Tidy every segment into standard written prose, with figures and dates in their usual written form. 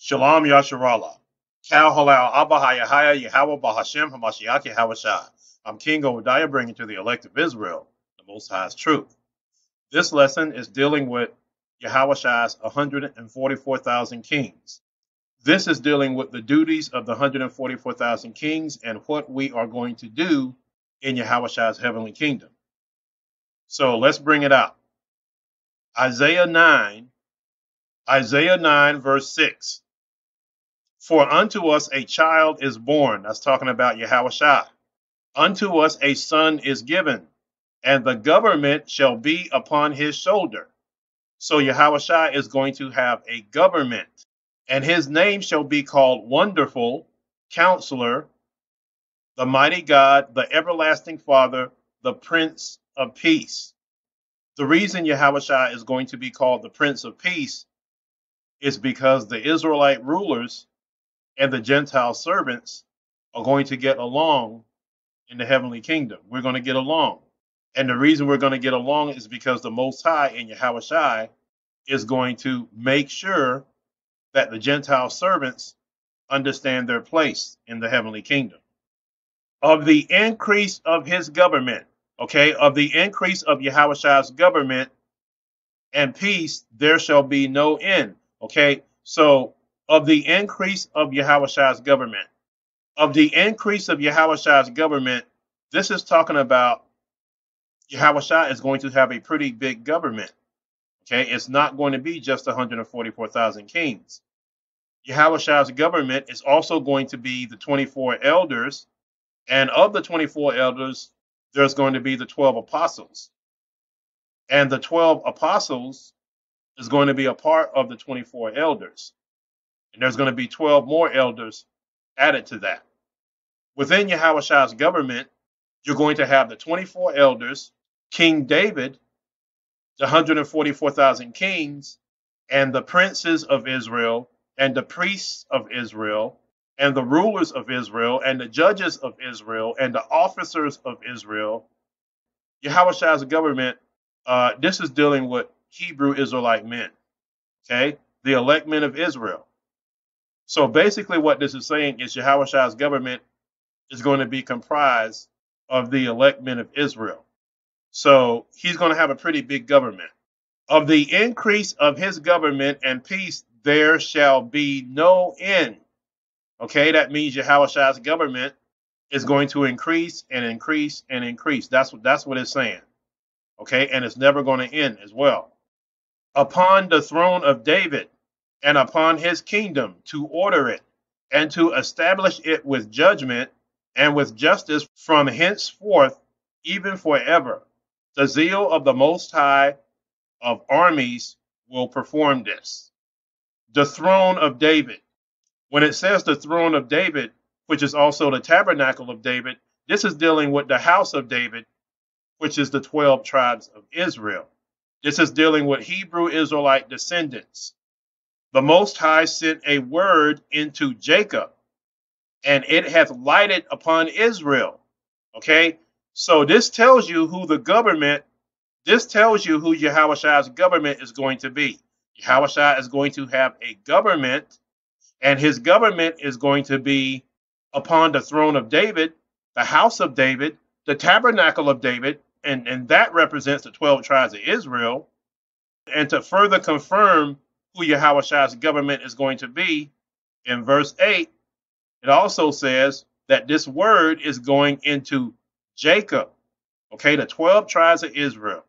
Shalom Yasharallah. Kal Halal Abba Hayahaya Yahweh Bahashem Hamashiach Yahweh. I'm King Obadiah, bringing to the elect of Israel the Most High's truth. This lesson is dealing with Yahweh's 144,000 kings. This is dealing with the duties of the 144,000 kings and what we are going to do in Yahweh's heavenly kingdom. So let's bring it out. Isaiah 9 verse 6. For unto us a child is born. That's talking about Yahweh. Unto us a son is given, and the government shall be upon his shoulder. So Yahweh is going to have a government, and his name shall be called Wonderful, Counselor, the Mighty God, the Everlasting Father, the Prince of Peace. The reason Yahweh is going to be called the Prince of Peace is because the Israelite rulers and the Gentile servants are going to get along in the heavenly kingdom. We're going to get along. And the reason we're going to get along is because the Most High in Yahweh is going to make sure that the Gentile servants understand their place in the heavenly kingdom. Of the increase of his government, of the increase of Yahweh's government and peace, there shall be no end. So of the increase of Yahweh's government, this is talking about Yahweh is going to have a pretty big government. It's not going to be just 144,000 kings. Yahweh's government is also going to be the 24 elders, and of the 24 elders, there's going to be the 12 apostles. And the 12 apostles is going to be a part of the 24 elders. And there's going to be 12 more elders added to that. Within Yahweh's government, you're going to have the 24 elders, King David, the 144,000 kings, and the princes of Israel, and the priests of Israel, and the rulers of Israel, and the judges of Israel, and the officers of Israel. Yahweh's government, this is dealing with Hebrew Israelite men, the elect men of Israel. So basically what this is saying is Yahweh's government is going to be comprised of the elect men of Israel. So he's going to have a pretty big government. Of the increase of his government and peace, there shall be no end. That means Yahweh's government is going to increase and increase and increase. That's what it's saying. And it's never going to end as well. Upon the throne of David and upon his kingdom, to order it and to establish it with judgment and with justice from henceforth, even forever. The zeal of the Most High of armies will perform this. The throne of David. When it says the throne of David, which is also the tabernacle of David, this is dealing with the house of David, which is the 12 tribes of Israel. This is dealing with Hebrew Israelite descendants. The Most High sent a word into Jacob, and it hath lighted upon Israel. So this tells you who the government, this tells you who Yahweh's government is going to be. Yahweh is going to have a government, and his government is going to be upon the throne of David, the house of David, the tabernacle of David, and that represents the 12 tribes of Israel. And to further confirm who Yahweh's government is going to be, in verse 8, it also says that this word is going into Jacob, the 12 tribes of Israel.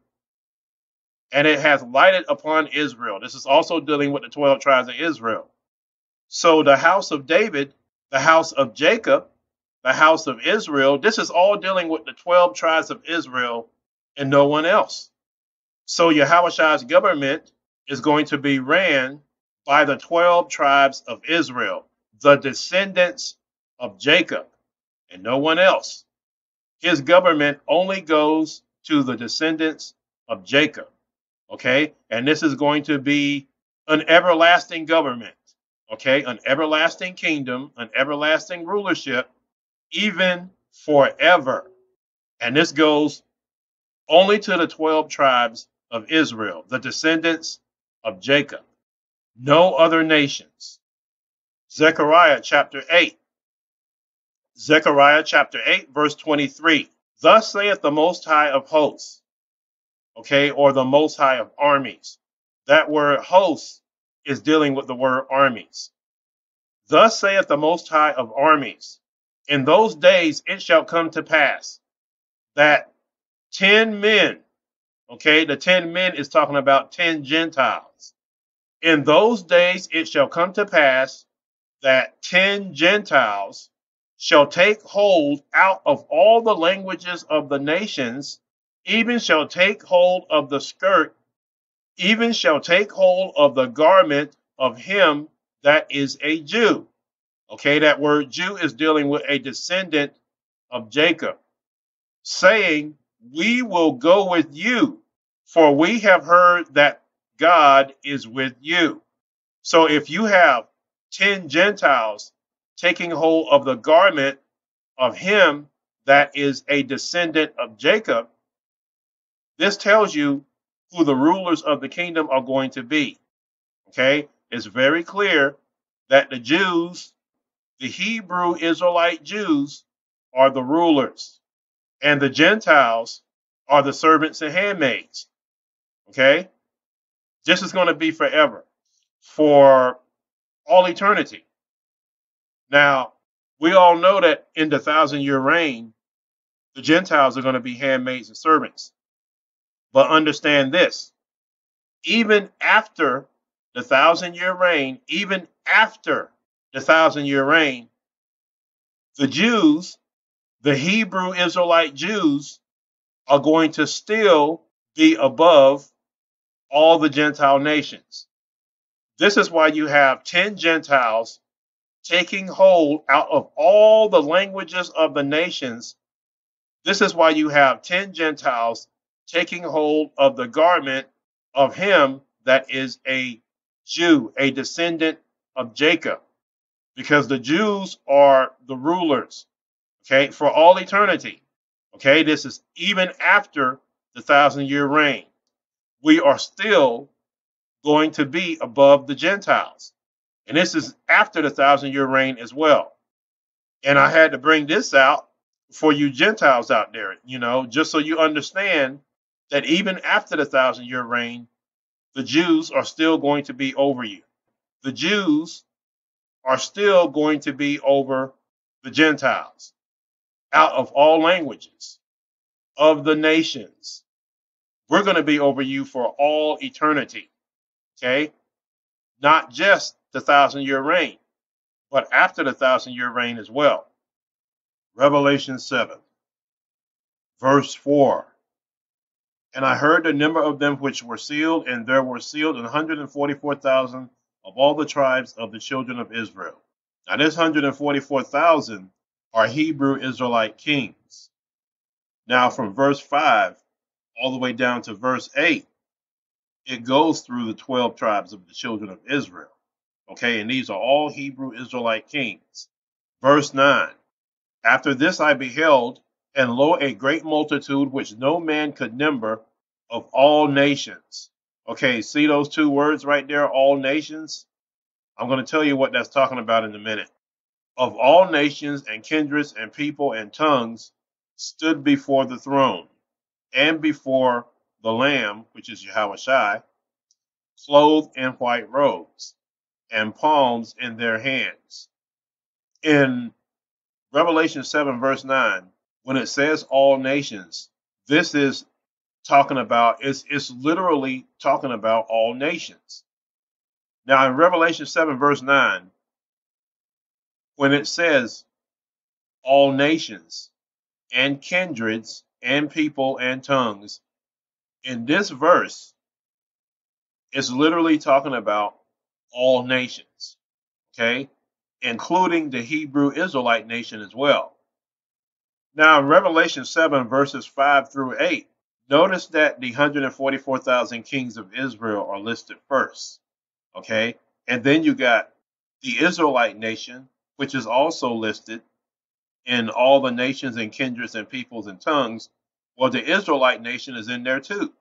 And it has lighted upon Israel. This is also dealing with the 12 tribes of Israel. So the house of David, the house of Jacob, the house of Israel, this is all dealing with the 12 tribes of Israel and no one else. So Yahweh's government is going to be ran by the 12 tribes of Israel, the descendants of Jacob, and no one else. His government only goes to the descendants of Jacob. And this is going to be an everlasting government. An everlasting kingdom, an everlasting rulership, even forever. And this goes only to the 12 tribes of Israel, the descendants of Jacob. No other nations. Zechariah chapter 8. Zechariah chapter 8, verse 23. Thus saith the Most High of hosts, okay, or the Most High of armies. That word hosts is dealing with the word armies. Thus saith the Most High of armies, in those days it shall come to pass that 10 men, okay, the 10 men is talking about 10 Gentiles. In those days it shall come to pass that 10 Gentiles shall take hold out of all the languages of the nations, even shall take hold of the skirt, even shall take hold of the garment of him that is a Jew. Okay, that word Jew is dealing with a descendant of Jacob, saying, we will go with you, for we have heard that God is with you. So if you have 10 Gentiles taking hold of the garment of him that is a descendant of Jacob, this tells you who the rulers of the kingdom are going to be. Okay, it's very clear that the Jews, the Hebrew Israelite Jews, are the rulers, and the Gentiles are the servants and handmaids. Okay, this is going to be forever, for all eternity. Now, we all know that in the 1,000-year reign, the Gentiles are going to be handmaids and servants. But understand this, even after the 1,000-year reign, even after the 1,000-year reign, the Jews, the Hebrew Israelite Jews, are going to still be above all the Gentile nations. This is why you have 10 Gentiles taking hold out of all the languages of the nations. This is why you have 10 Gentiles taking hold of the garment of him that is a Jew, a descendant of Jacob, because the Jews are the rulers, okay, for all eternity. Okay, this is even after the 1,000-year reign. We are still going to be above the Gentiles. And this is after the 1,000-year reign as well. And I had to bring this out for you Gentiles out there, just so you understand that even after the 1,000-year reign, the Jews are still going to be over you. The Jews are still going to be over the Gentiles out of all languages of the nations. We're going to be over you for all eternity. Okay? Not just the 1,000-year reign, but after the 1,000-year reign as well. Revelation 7, verse 4. And I heard the number of them which were sealed, and there were sealed 144,000 of all the tribes of the children of Israel. Now this 144,000 are Hebrew Israelite kings. Now from verse 5 all the way down to verse 8, it goes through the 12 tribes of the children of Israel. Okay, and these are all Hebrew Israelite kings. Verse 9, after this I beheld, and lo, a great multitude which no man could number, of all nations. Okay, see those two words right there, all nations? I'm going to tell you what that's talking about in a minute. Of all nations and kindreds and people and tongues stood before the throne and before the Lamb, which is Yahushua, clothed in white robes and palms in their hands. In Revelation 7, verse 9, when it says all nations, this is talking about, it's literally talking about all nations. Now in Revelation 7, verse 9, when it says all nations and kindreds and people and tongues, in this verse, it's literally talking about all nations, okay, including the Hebrew Israelite nation as well. Now in Revelation 7, verses 5 through 8, notice that the 144,000 kings of Israel are listed first, okay? And then you got the Israelite nation, which is also listed in all the nations and kindreds and peoples and tongues. Well, the Israelite nation is in there too,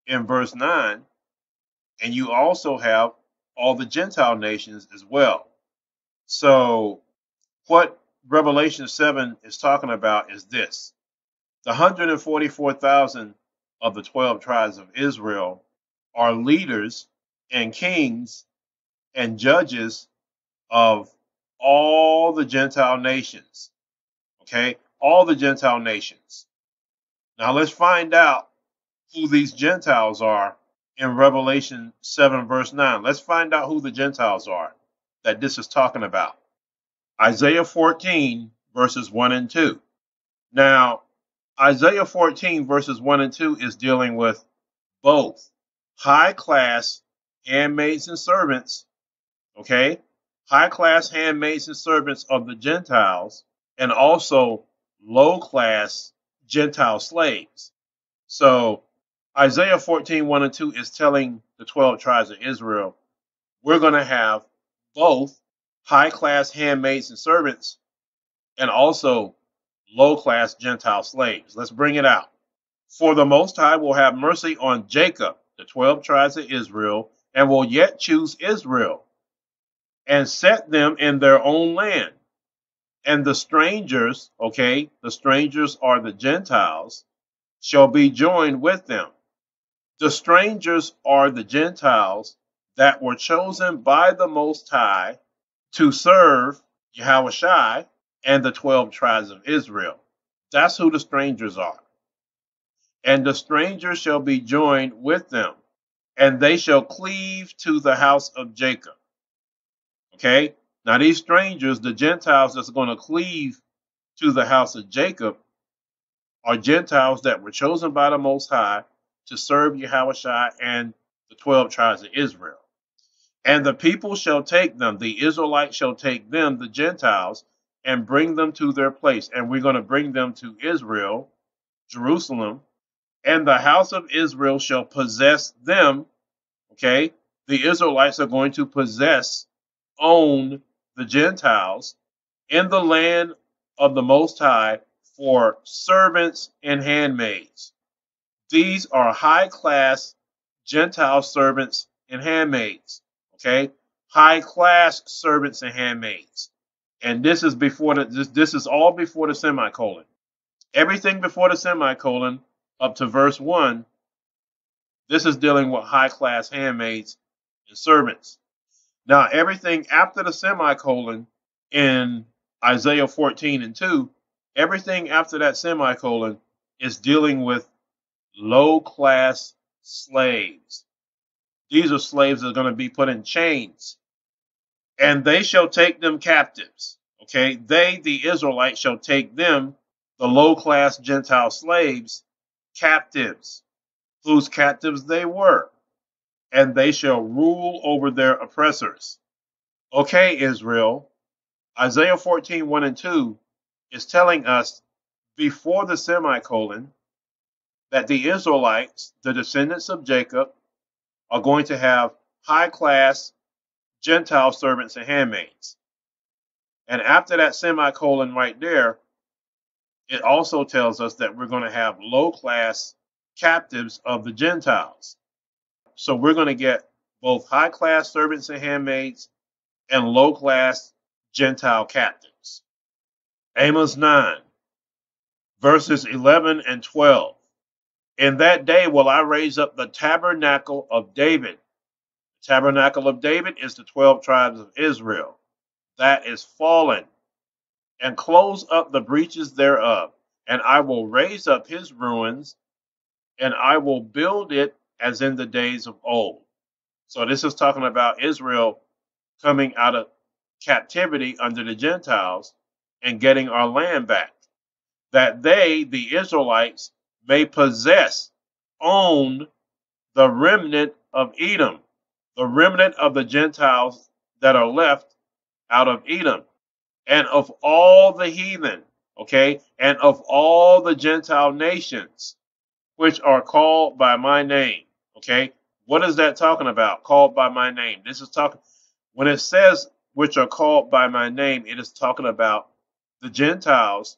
in verse 9. And you also have all the Gentile nations as well. So what Revelation 7 is talking about is this. The 144,000 of the 12 tribes of Israel are leaders and kings and judges of all the Gentile nations. Okay? All the Gentile nations. Now let's find out who these Gentiles are in Revelation 7 verse 9. Let's find out who the Gentiles are that this is talking about. Isaiah 14 verses 1 and 2. Now, Isaiah 14 verses 1 and 2 is dealing with both high class handmaids and servants, okay? High class handmaids and servants of the Gentiles, and also low class Gentile slaves. So Isaiah 14, 1 and 2 is telling the 12 tribes of Israel, we're going to have both high class handmaids and servants and also low class Gentile slaves. Let's bring it out. For the Most High will have mercy on Jacob, the 12 tribes of Israel, and will yet choose Israel and set them in their own land. And the strangers, okay, the strangers are the Gentiles, shall be joined with them. The strangers are the Gentiles that were chosen by the Most High to serve Yahushua and the 12 tribes of Israel. That's who the strangers are. And the strangers shall be joined with them, and they shall cleave to the house of Jacob. Okay? Now these strangers, the Gentiles that's going to cleave to the house of Jacob, are Gentiles that were chosen by the Most High to serve Yahushua and the 12 tribes of Israel. And the people shall take them, the Israelites shall take them, the Gentiles, and bring them to their place. And we're going to bring them to Israel, Jerusalem, and the house of Israel shall possess them. Okay? The Israelites are going to own the Gentiles in the land of the Most High for servants and handmaids. These are high-class Gentile servants and handmaids. Okay? High-class servants and handmaids. And this is before this is all before the semicolon. Everything before the semicolon up to verse 1, this is dealing with high-class handmaids and servants. Now, everything after the semicolon in Isaiah 14 and 2, everything after that semicolon is dealing with low-class slaves. These are slaves that are going to be put in chains. And they shall take them captives. Okay? They, the Israelites, shall take them, the low-class Gentile slaves, captives, whose captives they were. And they shall rule over their oppressors. Okay, Israel, Isaiah 14, 1 and 2 is telling us before the semicolon that the Israelites, the descendants of Jacob, are going to have high-class Gentile servants and handmaids. And after that semicolon right there, it also tells us that we're going to have low-class captives of the Gentiles. So we're going to get both high-class servants and handmaids and low-class Gentile captives. Amos 9, verses 11 and 12. In that day will I raise up the tabernacle of David. The tabernacle of David is the 12 tribes of Israel. That is fallen, and close up the breaches thereof. And I will raise up his ruins, and I will build it as in the days of old. So this is talking about Israel coming out of captivity under the Gentiles and getting our land back. That they, the Israelites, may own the remnant of Edom, the remnant of the Gentiles that are left out of Edom, and of all the heathen, okay, and of all the Gentile nations, which are called by my name. Okay, what is that talking about? Called by my name. This is talking, when it says which are called by my name, it is talking about the Gentiles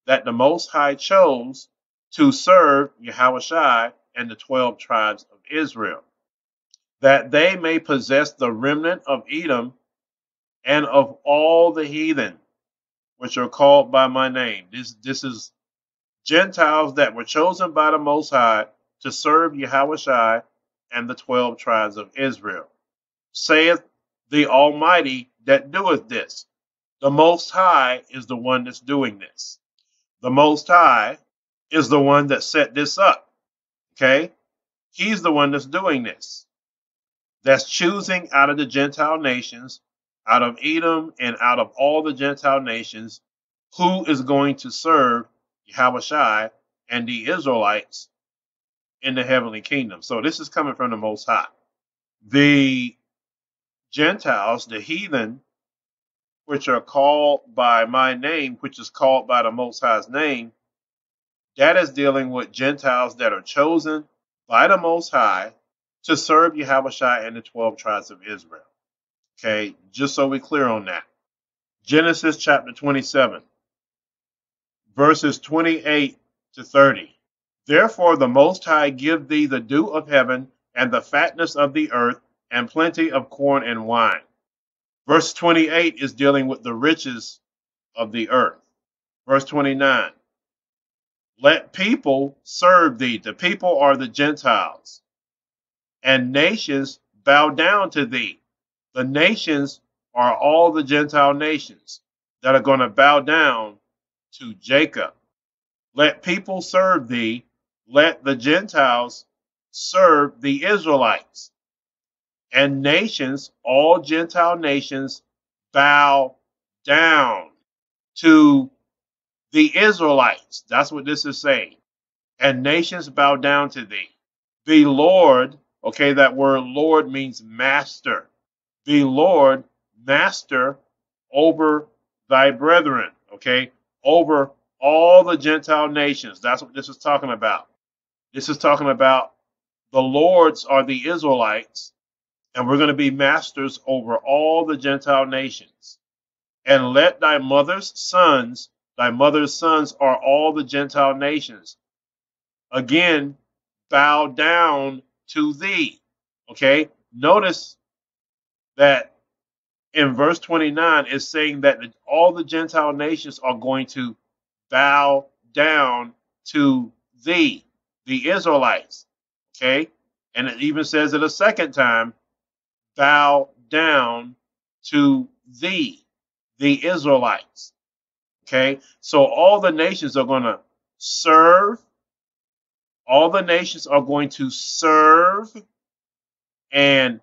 that the Most High chose to serve Yahushua and the 12 tribes of Israel, that they may possess the remnant of Edom and of all the heathen which are called by my name. This is Gentiles that were chosen by the Most High to serve Yahushua and the 12 tribes of Israel. Saith the Almighty that doeth this. The Most High is the one that's doing this. The Most High is the one that set this up. Okay? He's the one that's doing this. That's choosing out of the Gentile nations, out of Edom and out of all the Gentile nations, who is going to serve Yahushua and the Israelites in the heavenly kingdom. So this is coming from the Most High. The Gentiles, the heathen, which are called by my name, which is called by the Most High's name, that is dealing with Gentiles that are chosen by the Most High to serve Yahushua and the 12 tribes of Israel. Okay, just so we're clear on that. Genesis chapter 27, verses 28 to 30. Therefore the Most High give thee the dew of heaven and the fatness of the earth and plenty of corn and wine. Verse 28 is dealing with the riches of the earth. Verse 29. Let people serve thee. The people are the Gentiles. And nations bow down to thee. The nations are all the Gentile nations that are going to bow down to Jacob. Let people serve thee. Let the Gentiles serve the Israelites. And nations, all Gentile nations, bow down to the Israelites. That's what this is saying. And nations bow down to thee. The Lord, okay, that word Lord means master. The Lord, master over thy brethren, okay, over all the Gentile nations. That's what this is talking about. This is talking about the Lords are the Israelites, and we're going to be masters over all the Gentile nations. And let thy mother's sons are all the Gentile nations, again, bow down to thee. Okay, notice that in verse 29 is saying that all the Gentile nations are going to bow down to thee, the Israelites. Okay, and it even says it a second time, bow down to thee, the Israelites. Okay, so all the nations are going to serve. All the nations are going to serve and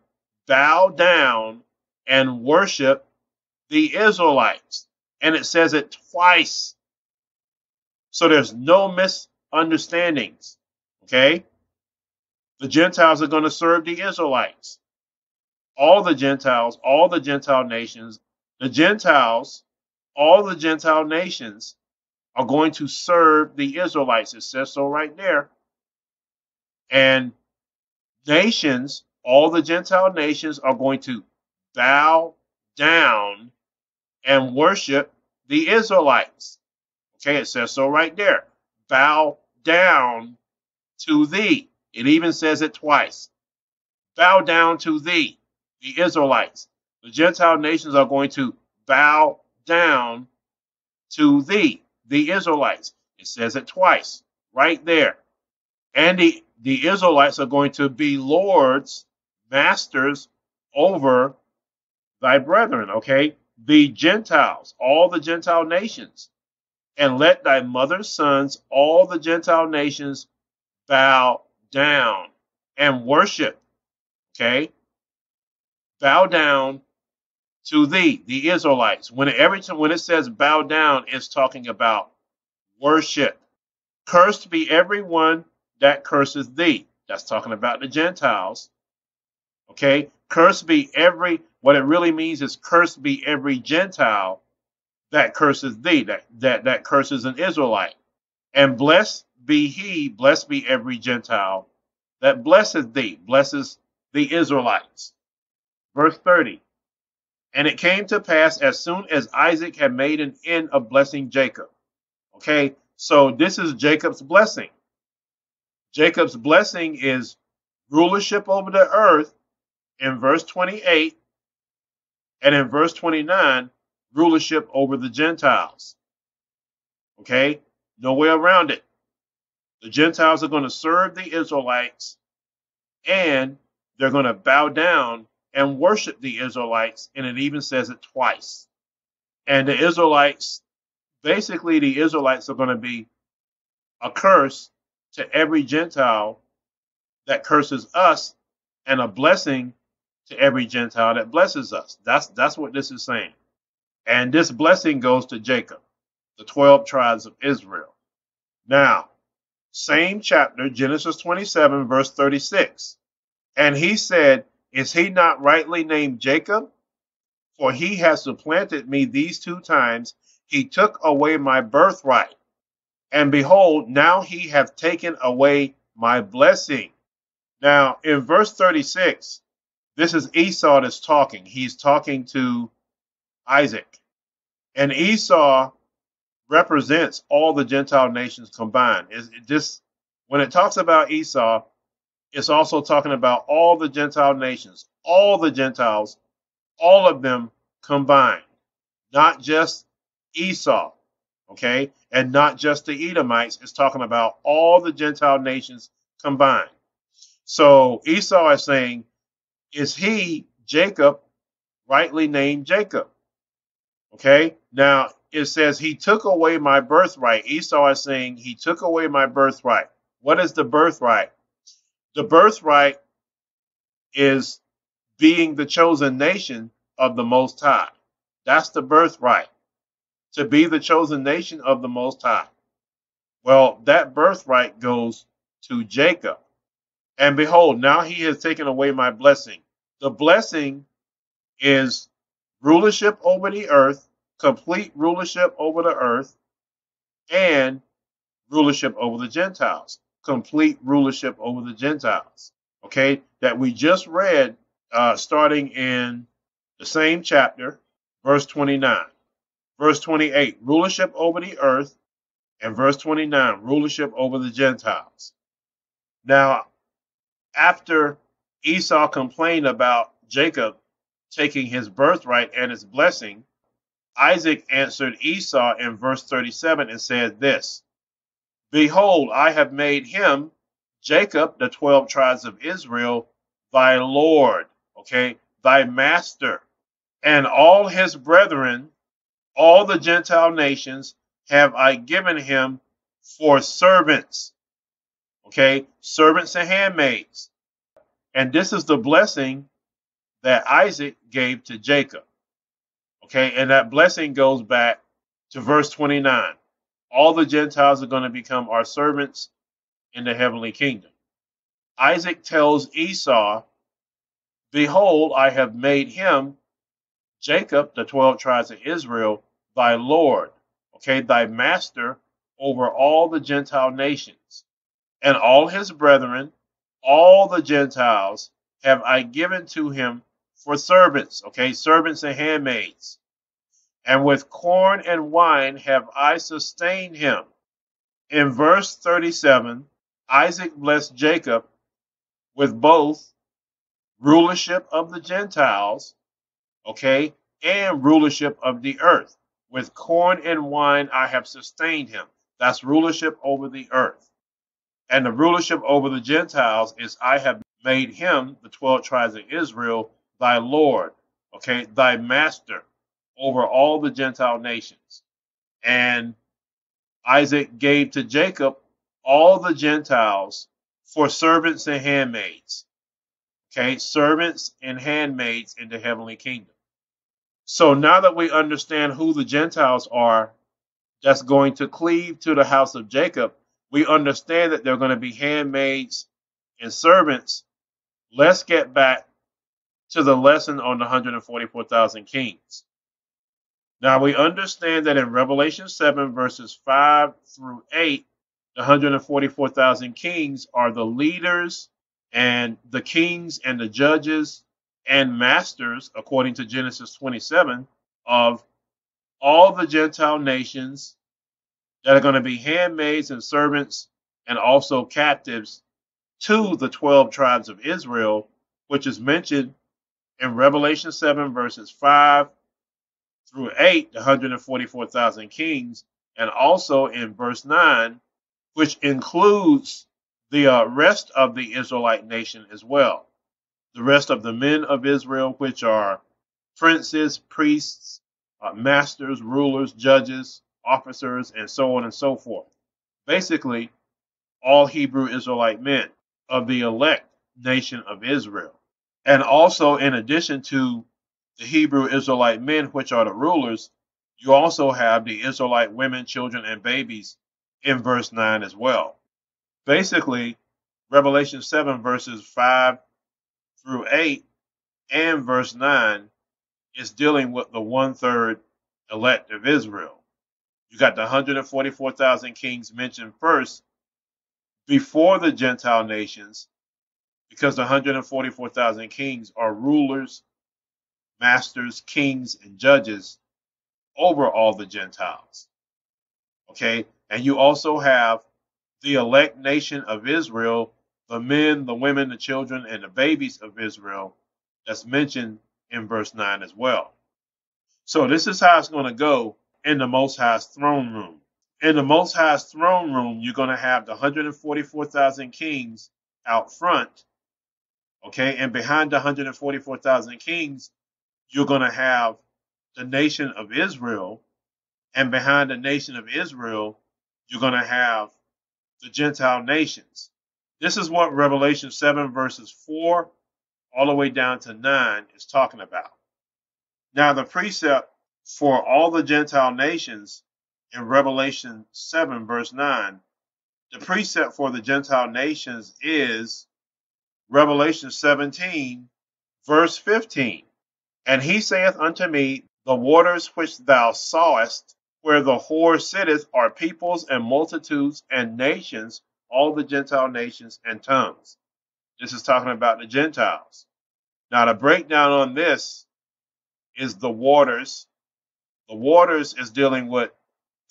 bow down and worship the Israelites. And it says it twice. So there's no misunderstandings. Okay? The Gentiles are going to serve the Israelites. All the Gentiles, all the Gentile nations, the Gentiles, all the Gentile nations are going to serve the Israelites. It says so right there. And nations, all the Gentile nations are going to bow down and worship the Israelites. Okay, it says so right there. Bow down to thee. It even says it twice. Bow down to thee, the Israelites. The Gentile nations are going to bow down to thee, the Israelites. It says it twice, right there. And the Israelites are going to be lords, masters over thy brethren, okay? The Gentiles, all the Gentile nations. And let thy mother's sons, all the Gentile nations, bow down and worship, okay? Bow down to thee, the Israelites. When it says bow down, it's talking about worship. Cursed be everyone that curses thee. That's talking about the Gentiles. Okay? Cursed be what it really means is cursed be every Gentile that curses thee, that curses an Israelite. And blessed be every Gentile that blesses thee, blesses the Israelites. Verse 30. And it came to pass as soon as Isaac had made an end of blessing Jacob. Okay, so this is Jacob's blessing. Jacob's blessing is rulership over the earth in verse 28 And in verse 29, rulership over the Gentiles. Okay? No way around it. The Gentiles are going to serve the Israelites, and they're going to bow down and worship the Israelites. And it even says it twice. And the Israelites, basically, the Israelites are going to be a curse to every Gentile that curses us, and a blessing to every Gentile that blesses us. That's what this is saying. And this blessing goes to Jacob, the 12 tribes of Israel. Now, same chapter, Genesis 27, verse 36. And he said, is he not rightly named Jacob? For he has supplanted me these 2 times. He took away my birthright. And behold, now he hath taken away my blessing. Now, in verse 36, this is Esau that's talking. He's talking to Isaac. And Esau represents all the Gentile nations combined. When it talks about Esau, it's also talking about all the Gentile nations, all the Gentiles, all of them combined, not just Esau, okay? And not just the Edomites. It's talking about all the Gentile nations combined. So Esau is saying, is he, Jacob, rightly named Jacob? Okay, now it says he took away my birthright. Esau is saying he took away my birthright. What is the birthright? The birthright is being the chosen nation of the Most High. That's the birthright, to be the chosen nation of the Most High. Well, that birthright goes to Jacob. And behold, now he has taken away my blessing. The blessing is rulership over the earth, complete rulership over the earth, and rulership over the Gentiles, complete rulership over the Gentiles. Okay, that we just read starting in the same chapter, verse 29. Verse 28, rulership over the earth, and verse 29, rulership over the Gentiles. Now, after Esau complained about Jacob taking his birthright and his blessing, Isaac answered Esau in verse 37 and said this, behold, I have made him, Jacob, the 12 tribes of Israel, thy Lord, okay, thy master, and all his brethren, all the Gentile nations, have I given him for servants, okay, servants and handmaids. And this is the blessing that Isaac gave to Jacob. Okay, and that blessing goes back to verse 29. All the Gentiles are going to become our servants in the heavenly kingdom. Isaac tells Esau, behold, I have made him, Jacob, the 12 tribes of Israel, thy Lord, okay, thy master over all the Gentile nations. And all his brethren, all the Gentiles, have I given to him for servants, okay, servants and handmaids. And with corn and wine have I sustained him. In verse 37, Isaac blessed Jacob with both rulership of the Gentiles, okay, and rulership of the earth. With corn and wine I have sustained him. That's rulership over the earth. And the rulership over the Gentiles is I have made him, the 12 tribes of Israel, thy Lord, okay, thy master over all the Gentile nations. And Isaac gave to Jacob all the Gentiles for servants and handmaids, okay, servants and handmaids in the heavenly kingdom. So now that we understand who the Gentiles are that's going to cleave to the house of Jacob, we understand that they're going to be handmaids and servants. Let's get back to the lesson on the 144,000 kings. Now we understand that in Revelation 7 verses 5 through 8, the 144,000 kings are the leaders and the kings and the judges and masters, according to Genesis 27, of all the Gentile nations that are going to be handmaids and servants and also captives to the 12 tribes of Israel, which is mentioned In Revelation 7, verses 5 through 8, the 144,000 kings, and also in verse 9, which includes the rest of the Israelite nation as well. The rest of the men of Israel, which are princes, priests, masters, rulers, judges, officers, and so on and so forth. Basically, all Hebrew Israelite men of the elect nation of Israel. And also, in addition to the Hebrew Israelite men, which are the rulers, you also have the Israelite women, children, and babies in verse 9 as well. Basically, Revelation 7, verses 5 through 8 and verse 9 is dealing with the 1/3 elect of Israel. You got the 144,000 kings mentioned first before the Gentile nations, because the 144,000 kings are rulers, masters, kings, and judges over all the Gentiles. Okay? And you also have the elect nation of Israel, the men, the women, the children, and the babies of Israel that's mentioned in verse 9 as well. So this is how it's going to go in the Most High's throne room. In the Most High's throne room, you're going to have the 144,000 kings out front. Okay, and behind the 144,000 kings, you're going to have the nation of Israel. And behind the nation of Israel, you're going to have the Gentile nations. This is what Revelation 7, verses 4 all the way down to 9 is talking about. Now, the precept for all the Gentile nations in Revelation 7, verse 9, the precept for the Gentile nations is Revelation 17, verse 15. And he saith unto me, the waters which thou sawest, where the whore sitteth, are peoples and multitudes and nations, all the Gentile nations and tongues. This is talking about the Gentiles. Now, the breakdown on this is the waters. The waters is dealing with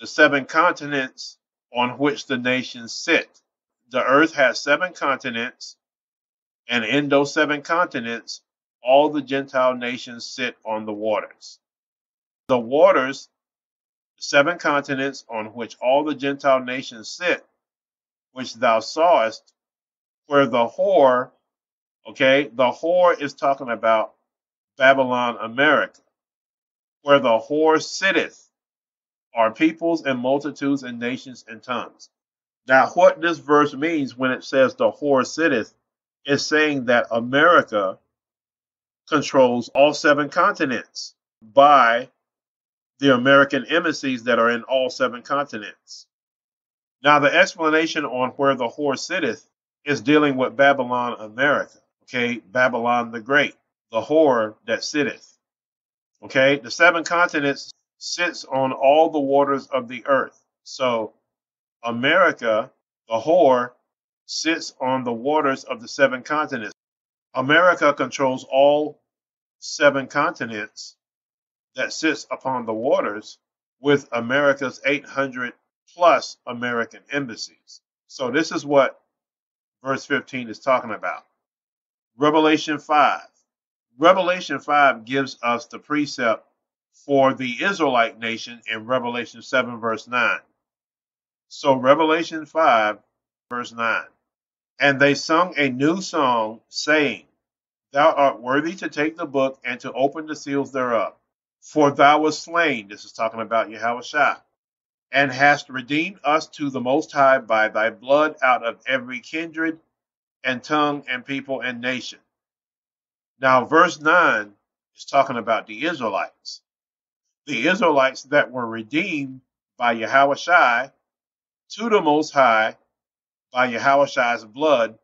the 7 continents on which the nations sit. The earth has 7 continents, and in those 7 continents, all the Gentile nations sit on the waters. The waters, the 7 continents on which all the Gentile nations sit, which thou sawest, where the whore, okay, the whore is talking about Babylon, America. Where the whore sitteth are peoples and multitudes and nations and tongues. Now, what this verse means when it says the whore sitteth is saying that America controls all 7 continents by the American embassies that are in all 7 continents. Now, the explanation on where the whore sitteth is dealing with Babylon, America. Okay, Babylon the Great, the whore that sitteth. Okay, the 7 continents sits on all the waters of the earth. So America, the whore, sits on the waters of the 7 continents. America controls all 7 continents that sits upon the waters with America's 800 plus American embassies. So this is what verse 15 is talking about. Revelation 5. Revelation 5 gives us the precept for the Israelite nation in Revelation 7, verse 9. So Revelation 5, verse 9. And they sung a new song, saying, Thou art worthy to take the book and to open the seals thereof. For thou wast slain, this is talking about Yahushua, and hast redeemed us to the Most High by thy blood out of every kindred and tongue and people and nation. Now, verse 9 is talking about the Israelites. The Israelites that were redeemed by Yahushua to the Most High by Yahushua's blood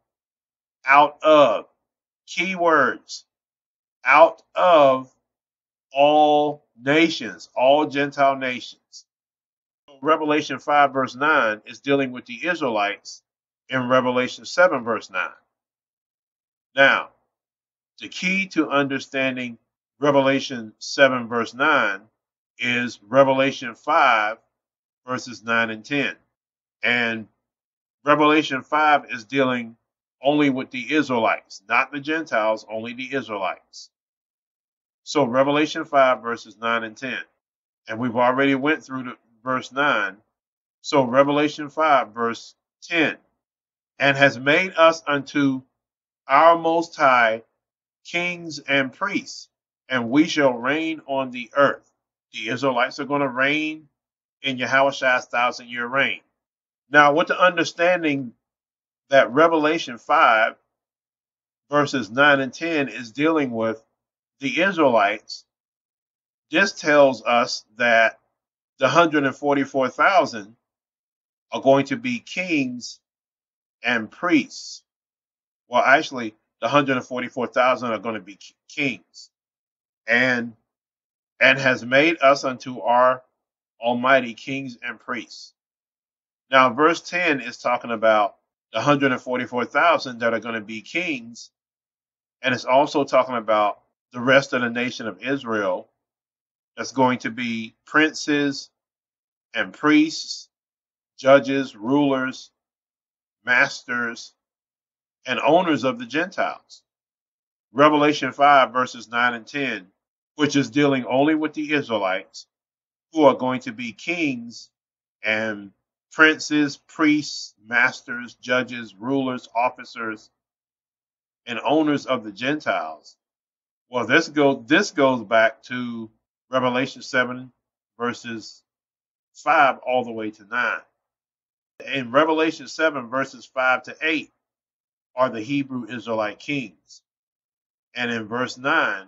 out of, key words, out of all nations, all Gentile nations. Revelation 5, verse 9 is dealing with the Israelites in Revelation 7, verse 9. Now, the key to understanding Revelation 7, verse 9 is Revelation 5, verses 9 and 10. And Revelation 5 is dealing only with the Israelites, not the Gentiles, only the Israelites. So Revelation 5 verses 9 and 10. And we've already went through the verse 9. So Revelation 5 verse 10. And has made us unto our most high kings and priests, and we shall reign on the earth. The Israelites are going to reign in Yahweh's 1,000-year reign. Now, with the understanding that Revelation 5 verses 9 and 10 is dealing with the Israelites, this tells us that the 144,000 are going to be kings and priests. Well, actually, the 144,000 are going to be kings, and has made us unto our almighty kings and priests. Now, verse 10 is talking about the 144,000 that are going to be kings, and it's also talking about the rest of the nation of Israel that's going to be princes and priests, judges, rulers, masters, and owners of the Gentiles. Revelation 5 verses 9 and 10, which is dealing only with the Israelites, who are going to be kings and princes, priests, masters, judges, rulers, officers, and owners of the Gentiles. Well, this goes back to Revelation 7 verses 5 all the way to 9. In Revelation 7 verses 5 to 8 are the Hebrew Israelite kings. And in verse 9,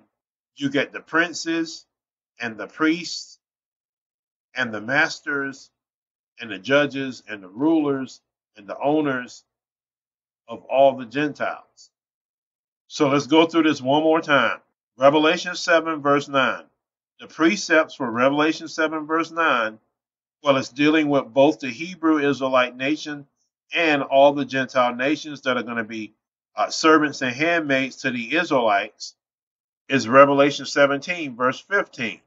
you get the princes and the priests and the masters and the judges and the rulers and the owners of all the Gentiles. So let's go through this one more time. Revelation 7 verse 9. The precepts for Revelation 7 verse 9, well, it's dealing with both the Hebrew Israelite nation and all the Gentile nations that are going to be servants and handmaids to the Israelites, is Revelation 17 verse 15,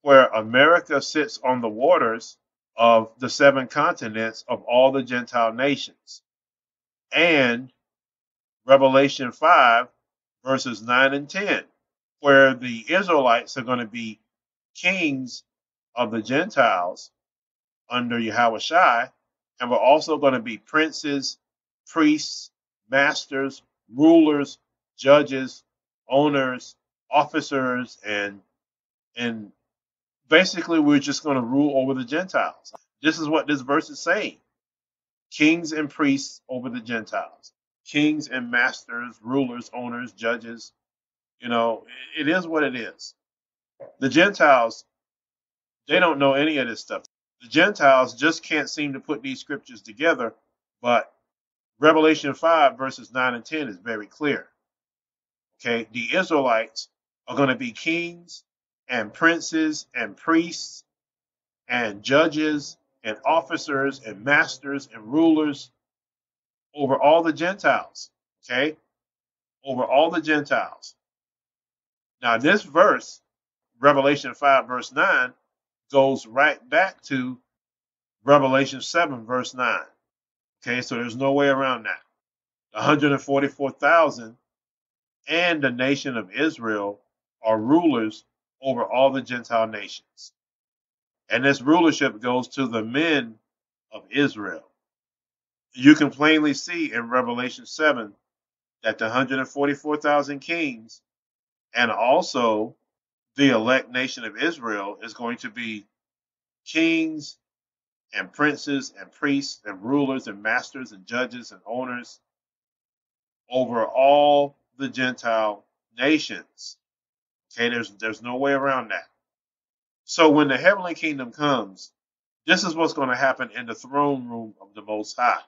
where America sits on the waters of the 7 continents of all the Gentile nations. And Revelation 5 verses 9 and 10, where the Israelites are going to be kings of the Gentiles under Yahushua, and we're also going to be princes, priests, masters, rulers, judges, owners, officers, and basically we're just going to rule over the Gentiles. This is what this verse is saying. Kings and priests over the Gentiles. Kings and masters, rulers, owners, judges. You know, it is what it is. The Gentiles, they don't know any of this stuff. The Gentiles just can't seem to put these scriptures together, but Revelation 5 verses 9 and 10 is very clear. Okay, the Israelites are going to be kings and princes and priests and judges and officers and masters and rulers over all the Gentiles. Okay, over all the Gentiles. Now this verse, Revelation 5 verse 9, goes right back to Revelation 7 verse 9. Okay, so there's no way around that. The 144,000 and the nation of Israel are rulers over all the Gentile nations. And this rulership goes to the men of Israel. You can plainly see in Revelation 7 that the 144,000 kings and also the elect nation of Israel is going to be kings and princes and priests and rulers and masters and judges and owners over all the Gentile nations. Okay, there's no way around that. So when the heavenly kingdom comes, this is what's going to happen in the throne room of the Most High.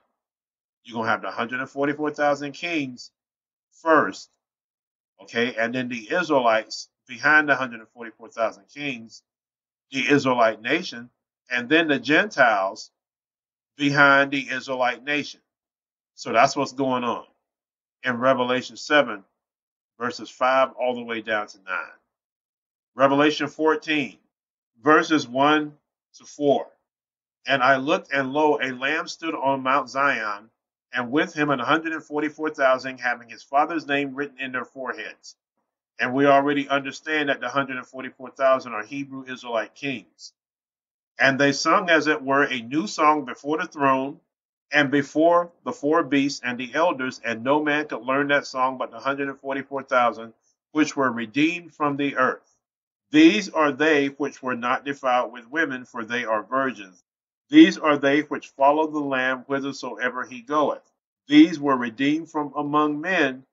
You're going to have the 144,000 kings first, okay, and then the Israelites behind the 144,000 kings, the Israelite nation, and then the Gentiles behind the Israelite nation. So that's what's going on in Revelation 7, verses 5 all the way down to 9. Revelation 14, verses 1 to 4. And I looked, and lo, a lamb stood on Mount Zion, and with him 144,000 having his father's name written in their foreheads. And we already understand that the 144,000 are Hebrew Israelite kings. And they sung, as it were, a new song before the throne and before the four beasts and the elders, and no man could learn that song but the 144,000 which were redeemed from the earth. These are they which were not defiled with women, for they are virgins. These are they which follow the Lamb whithersoever he goeth. These were redeemed from among men,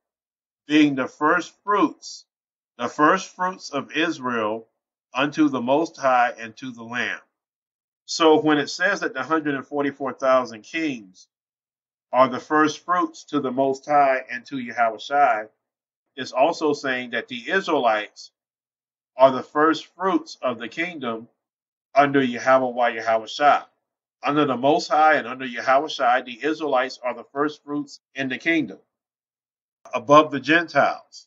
being the first fruits of Israel unto the Most High and to the Lamb. So when it says that the 144,000 kings are the first fruits to the Most High and to Yahushua, it's also saying that the Israelites are the first fruits of the kingdom under Yahweh Yahushua. Under the Most High and under Yahushua, the Israelites are the first fruits in the kingdom, above the Gentiles.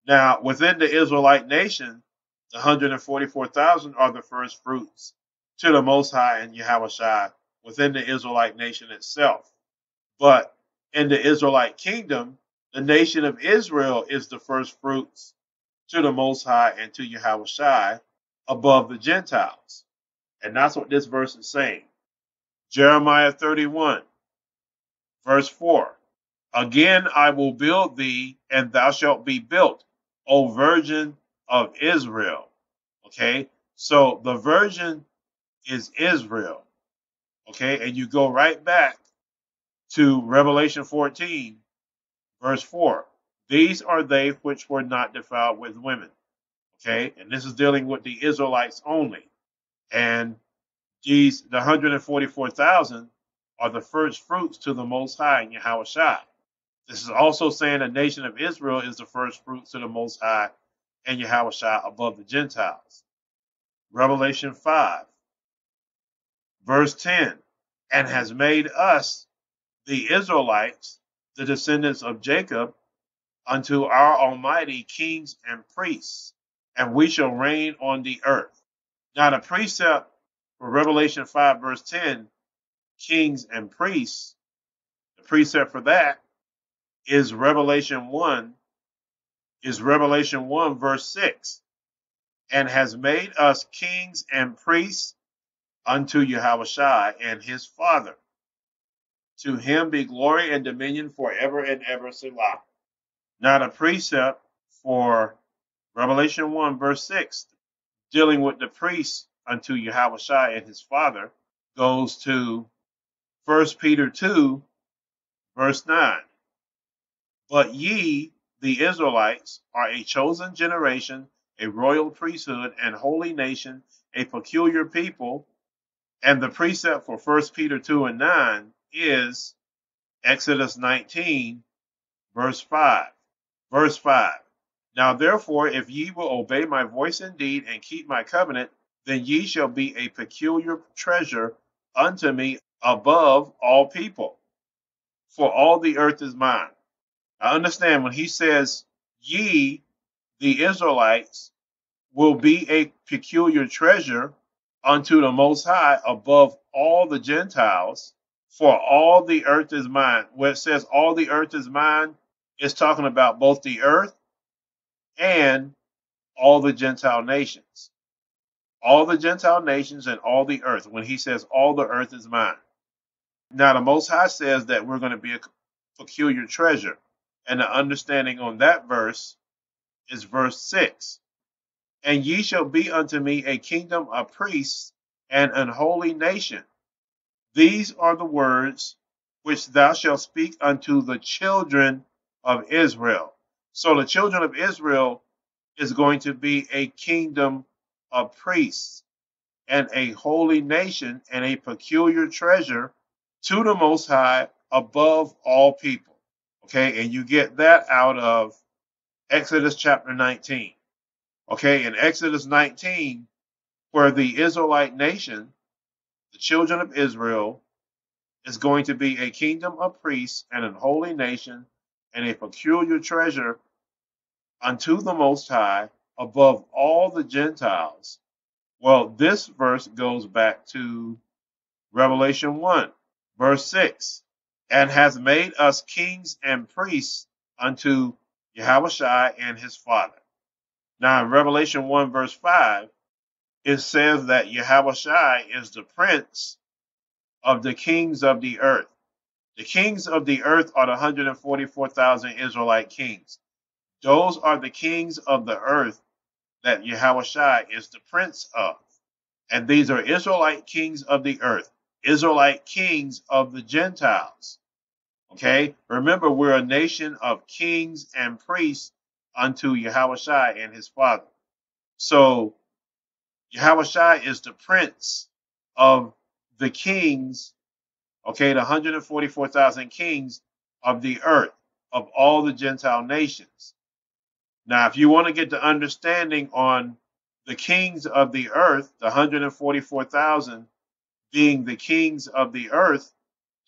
Now, within the Israelite nation, the 144,000 are the first fruits to the Most High and Yahushua within the Israelite nation itself. But in the Israelite kingdom, the nation of Israel is the first fruits to the Most High and to Yahushua above the Gentiles. And that's what this verse is saying. Jeremiah 31, verse 4. Again, I will build thee, and thou shalt be built, O virgin of Israel. Okay, so the virgin is Israel. Okay, and you go right back to Revelation 14, verse 4. These are they which were not defiled with women. Okay, and this is dealing with the Israelites only. And the 144,000 are the first fruits to the Most High in Yahushua. This is also saying the nation of Israel is the first fruits to the Most High and Yahushua above the Gentiles. Revelation 5, verse 10, and has made us, the Israelites, the descendants of Jacob, unto our Almighty kings and priests, and we shall reign on the earth. Now the precept for Revelation 5, verse 10, kings and priests, the precept for that is Revelation 1, verse 6, and has made us kings and priests unto Yahushua and his Father. To him be glory and dominion forever and ever, Selah. Now the precept for Revelation 1, verse 6, dealing with the priests unto Yahushua and his Father, goes to 1 Peter 2, verse 9. But ye, the Israelites, are a chosen generation, a royal priesthood, and holy nation, a peculiar people. And the precept for 1 Peter 2 and 9 is Exodus 19, verse 5. Verse 5. Now therefore, if ye will obey my voice indeed and keep my covenant, then ye shall be a peculiar treasure unto me above all people. For all the earth is mine. I understand when he says, ye, the Israelites, will be a peculiar treasure unto the Most High above all the Gentiles, for all the earth is mine. Where it says all the earth is mine, it's talking about both the earth and all the Gentile nations. All the Gentile nations and all the earth, when he says all the earth is mine. Now the Most High says that we're going to be a peculiar treasure. And the understanding on that verse is verse 6. And ye shall be unto me a kingdom of priests and an holy nation. These are the words which thou shalt speak unto the children of Israel. So the children of Israel is going to be a kingdom of priests and a holy nation and a peculiar treasure to the Most High above all people. Okay, and you get that out of Exodus chapter 19. Okay, in Exodus 19, where the Israelite nation, the children of Israel, is going to be a kingdom of priests and a holy nation and a peculiar treasure unto the Most High above all the Gentiles. Well, this verse goes back to Revelation 1, verse 6, and has made us kings and priests unto Yahushua and his Father. Now in Revelation 1 verse 5, it says that Yahushua is the prince of the kings of the earth. The kings of the earth are the 144,000 Israelite kings. Those are the kings of the earth that Yahushua is the prince of. And these are Israelite kings of the earth, Israelite kings of the Gentiles. Okay? Remember, we're a nation of kings and priests unto Yahushua and his Father. So Yahushua is the prince of the kings, okay, the 144,000 kings of the earth, of all the Gentile nations. Now, if you want to get the understanding on the kings of the earth, the 144,000 being the kings of the earth,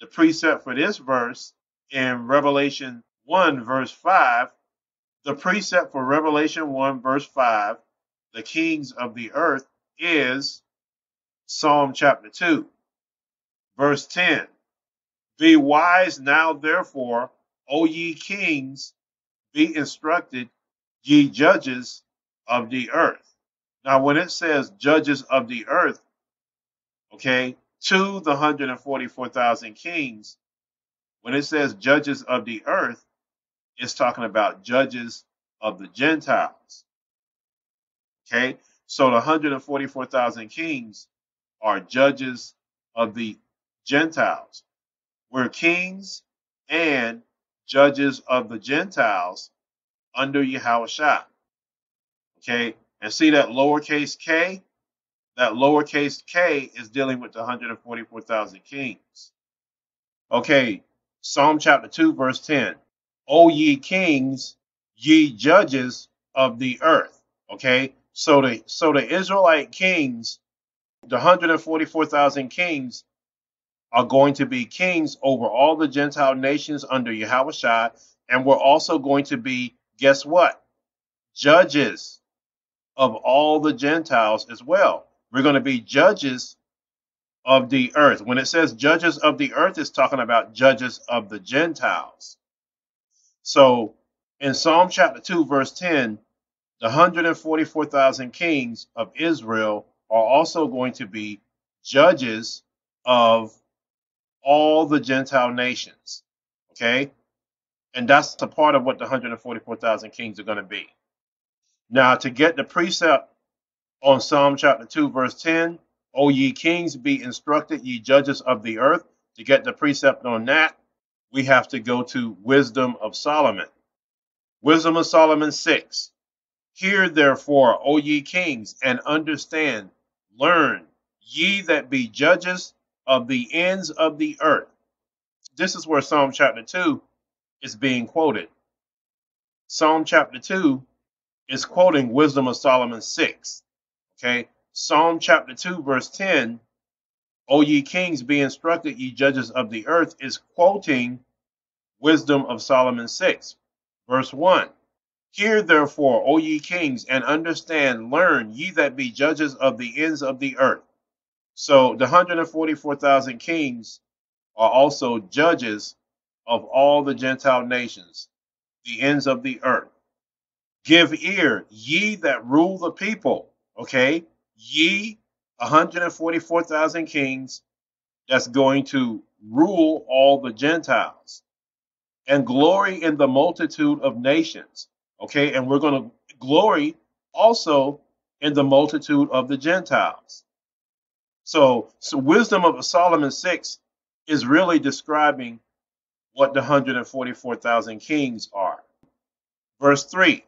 the precept for this verse in Revelation 1 verse 5, the precept for Revelation 1 verse 5, the kings of the earth, is Psalm chapter 2, verse 10. Be wise now, therefore, O ye kings, be instructed, ye judges of the earth. Now, when it says judges of the earth, okay, to the 144,000 kings, when it says judges of the earth, it's talking about judges of the Gentiles. Okay, so the 144,000 kings are judges of the Gentiles. We're kings and judges of the Gentiles under Yahushua. Okay, and see that lowercase k? That lowercase k is dealing with the 144,000 kings. Okay, Psalm chapter 2, verse 10. O ye kings, ye judges of the earth. Okay, so the Israelite kings, the 144,000 kings, are going to be kings over all the Gentile nations under Yahushua, and we're also going to be, guess what? Judges of all the Gentiles as well. We're going to be judges of the earth. When it says judges of the earth, it's talking about judges of the Gentiles. So in Psalm chapter 2, verse 10, the 144,000 kings of Israel are also going to be judges of all the Gentile nations. Okay? And that's a part of what the 144,000 kings are going to be. Now, to get the precept on Psalm chapter 2, verse 10, O ye kings, be instructed, ye judges of the earth. To get the precept on that, we have to go to Wisdom of Solomon. Wisdom of Solomon 6. Hear therefore, O ye kings, and understand, learn, ye that be judges of the ends of the earth. This is where Psalm chapter 2 is being quoted. Psalm chapter 2 is quoting Wisdom of Solomon 6. Okay, Psalm chapter 2, verse 10, O ye kings, be instructed, ye judges of the earth, is quoting Wisdom of Solomon 6, verse 1. Hear therefore, O ye kings, and understand, learn, ye that be judges of the ends of the earth. So the 144,000 kings are also judges of all the Gentile nations, the ends of the earth. Give ear, ye that rule the people. Okay, ye 144,000 kings that's going to rule all the Gentiles, and glory in the multitude of nations. Okay, and we're going to glory also in the multitude of the Gentiles. So Wisdom of Solomon 6 is really describing what the 144,000 kings are. Verse 3.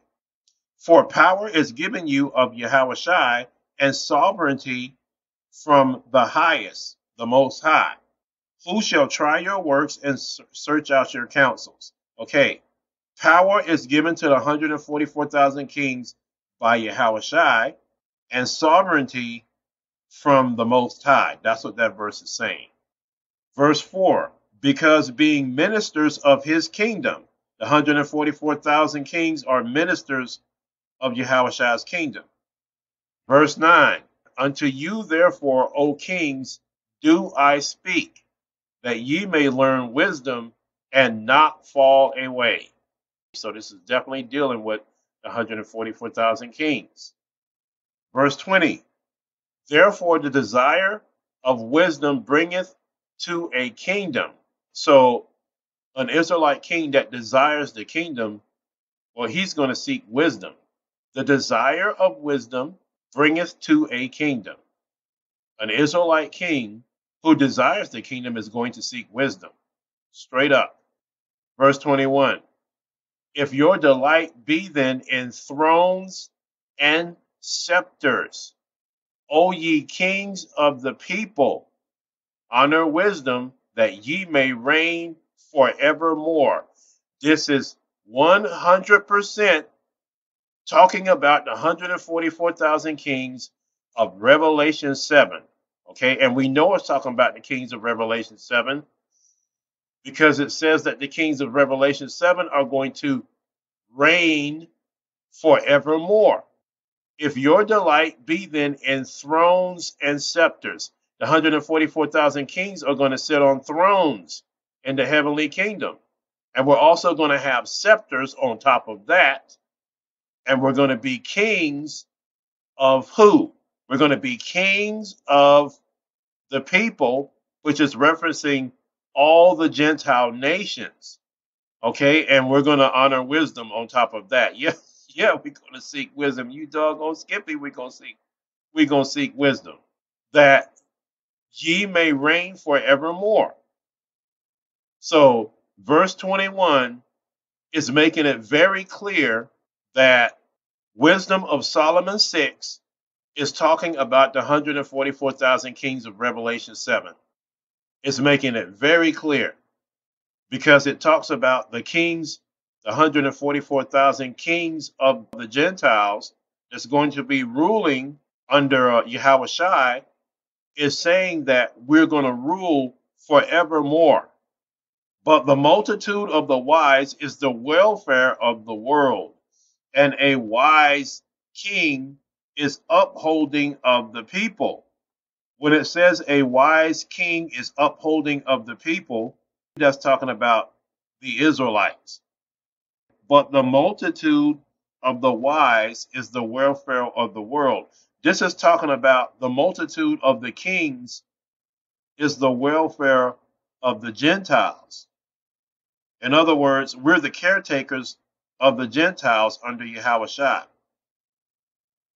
For power is given you of Yahushua, and sovereignty from the highest, the Most High. Who shall try your works and search out your counsels? Okay, power is given to the 144,000 kings by Yahushua, and sovereignty from the Most High. That's what that verse is saying. Verse 4, because being ministers of his kingdom, the 144,000 kings are ministers of Yahushua's kingdom. Verse 9, unto you therefore, O kings, do I speak, that ye may learn wisdom and not fall away. So this is definitely dealing with the 144,000 kings. Verse 20, therefore the desire of wisdom bringeth to a kingdom. So an Israelite king that desires the kingdom, well, he's going to seek wisdom. The desire of wisdom bringeth to a kingdom. An Israelite king who desires the kingdom is going to seek wisdom. Straight up. Verse 21, if your delight be then in thrones and scepters, O ye kings of the people, honor wisdom that ye may reign forevermore. This is 100% talking about the 144,000 kings of Revelation 7. Okay, and we know it's talking about the kings of Revelation 7 because it says that the kings of Revelation 7 are going to reign forevermore. If your delight be then in thrones and scepters, the 144,000 kings are going to sit on thrones in the heavenly kingdom. And we're also going to have scepters on top of that. And we're going to be kings of who? We're going to be kings of the people, which is referencing all the Gentile nations. Okay, and we're going to honor wisdom on top of that. Yeah, we're going to seek wisdom. You doggone Skippy, we're going to seek wisdom. That ye may reign forevermore. So verse 21 is making it very clear that wisdom of Solomon 6 is talking about the 144,000 kings of Revelation 7. It's making it very clear because it talks about the kings, the 144,000 kings of the Gentiles that's going to be ruling under Yahushua is saying that we're going to rule forevermore. But the multitude of the wise is the welfare of the world, and a wise king is upholding of the people. When it says a wise king is upholding of the people, that's talking about the Israelites. But the multitude of the wise is the welfare of the world. This is talking about the multitude of the kings is the welfare of the Gentiles. In other words, we're the caretakers of the Gentiles under Yahushua.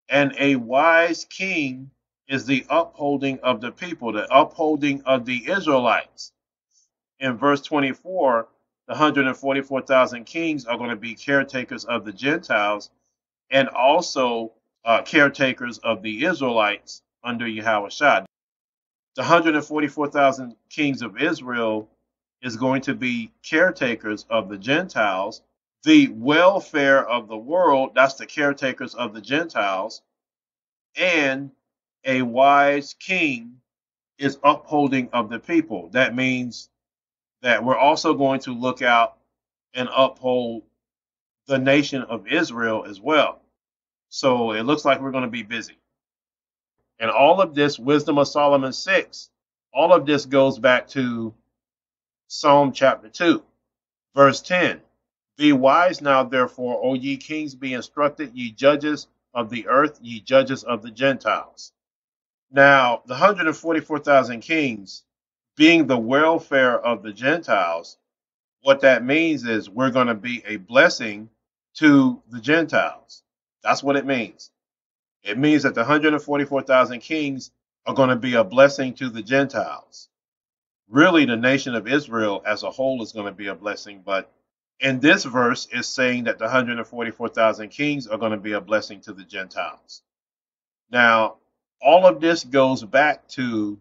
And a wise king is the upholding of the people, the upholding of the Israelites. In verse 24, the 144,000 kings are going to be caretakers of the Gentiles and also caretakers of the Israelites under Yahushua. The 144,000 kings of Israel is going to be caretakers of the Gentiles. The welfare of the world, that's the caretakers of the Gentiles. And a wise king is upholding of the people. That means that we're also going to look out and uphold the nation of Israel as well. So it looks like we're going to be busy. And all of this, Wisdom of Solomon 6, all of this goes back to Psalm chapter 2, verse 10. Be wise now, therefore, O ye kings, be instructed, ye judges of the earth, ye judges of the Gentiles. Now, the 144,000 kings, being the welfare of the Gentiles, what that means is we're going to be a blessing to the Gentiles. That's what it means. It means that the 144,000 kings are going to be a blessing to the Gentiles. Really, the nation of Israel as a whole is going to be a blessing, but in this verse, it's saying that the 144,000 kings are going to be a blessing to the Gentiles. Now, all of this goes back to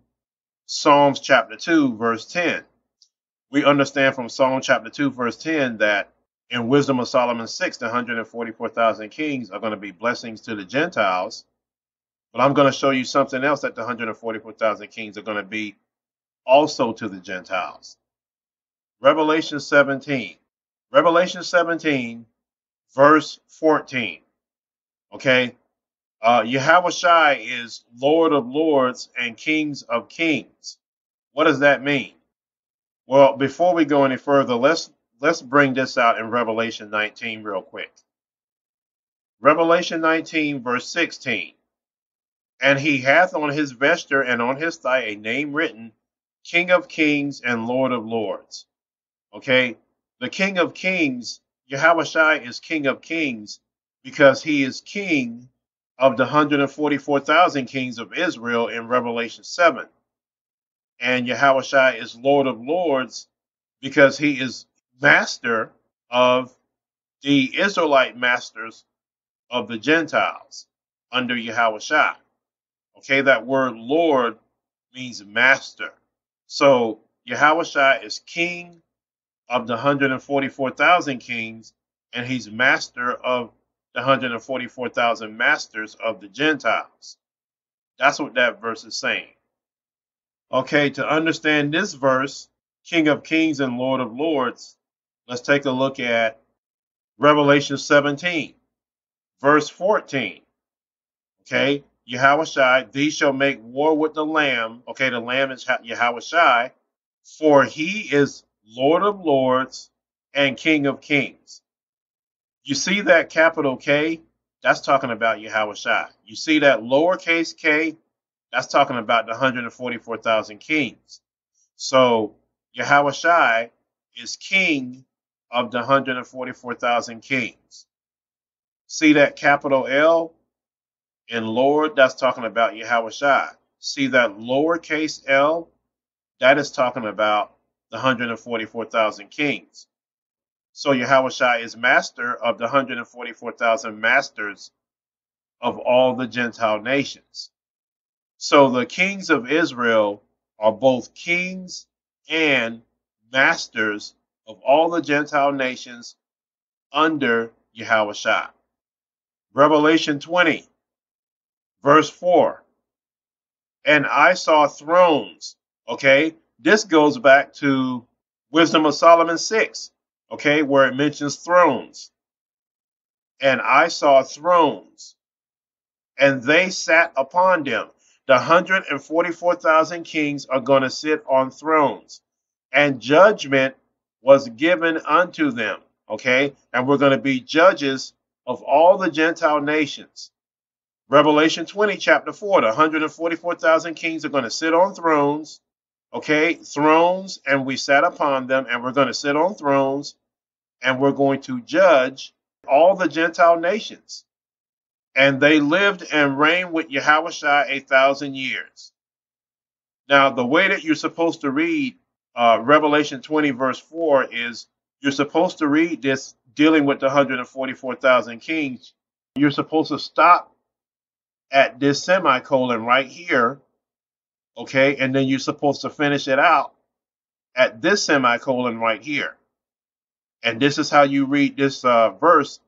Psalms chapter 2, verse 10. We understand from Psalm chapter 2, verse 10 that in Wisdom of Solomon 6, the 144,000 kings are going to be blessings to the Gentiles. But I'm going to show you something else that the 144,000 kings are going to be also to the Gentiles. Revelation 17. Revelation 17, verse 14. Okay? Yahushua is Lord of lords and Kings of kings. What does that mean? Well, before we go any further, let's let's bring this out in Revelation 19 real quick. Revelation 19, verse 16. And he hath on his vesture and on his thigh a name written, King of Kings and Lord of Lords. Okay, the King of Kings, Yahushua is King of Kings because he is King of the 144,000 kings of Israel in Revelation 7. And Yahushua is Lord of Lords because he is master of the Israelite masters of the Gentiles under Yahushua. Okay, that word Lord means master. So Yahushua is King of the 144,000 kings, and he's master of the 144,000 masters of the Gentiles. That's what that verse is saying. Okay, to understand this verse, King of Kings and Lord of Lords, let's take a look at Revelation 17, verse 14. Okay, Yahushua, thee shall make war with the Lamb. Okay, the Lamb is Yahushua, for he is Lord of Lords and King of Kings. You see that capital K? That's talking about Yahushua. You see that lowercase k? That's talking about the 144,000 kings. So Yahushua is King of the 144,000 kings. See that capital L in Lord? That's talking about Yahushua. See that lowercase l? That is talking about the 144,000 kings. So Yahushua is master of the 144,000 masters of all the Gentile nations. So the kings of Israel are both kings and masters of all the Gentile nations under Yahushua. Revelation 20, verse 4. And I saw thrones. Okay, this goes back to Wisdom of Solomon 6, okay, where it mentions thrones. And I saw thrones, and they sat upon them. The 144,000 kings are going to sit on thrones, and judgment was given unto them, okay? And we're going to be judges of all the Gentile nations. Revelation 20, chapter 4, the 144,000 kings are going to sit on thrones, okay? Thrones, and we sat upon them, and we're going to sit on thrones, and we're going to judge all the Gentile nations. And they lived and reigned with Yahushua 1,000 years. Now, the way that you're supposed to read Revelation 20, verse 4 is you're supposed to read this dealing with the 144,000 kings. You're supposed to stop at this semicolon right here, okay? And then you're supposed to finish it out at this semicolon right here. And this is how you read this verse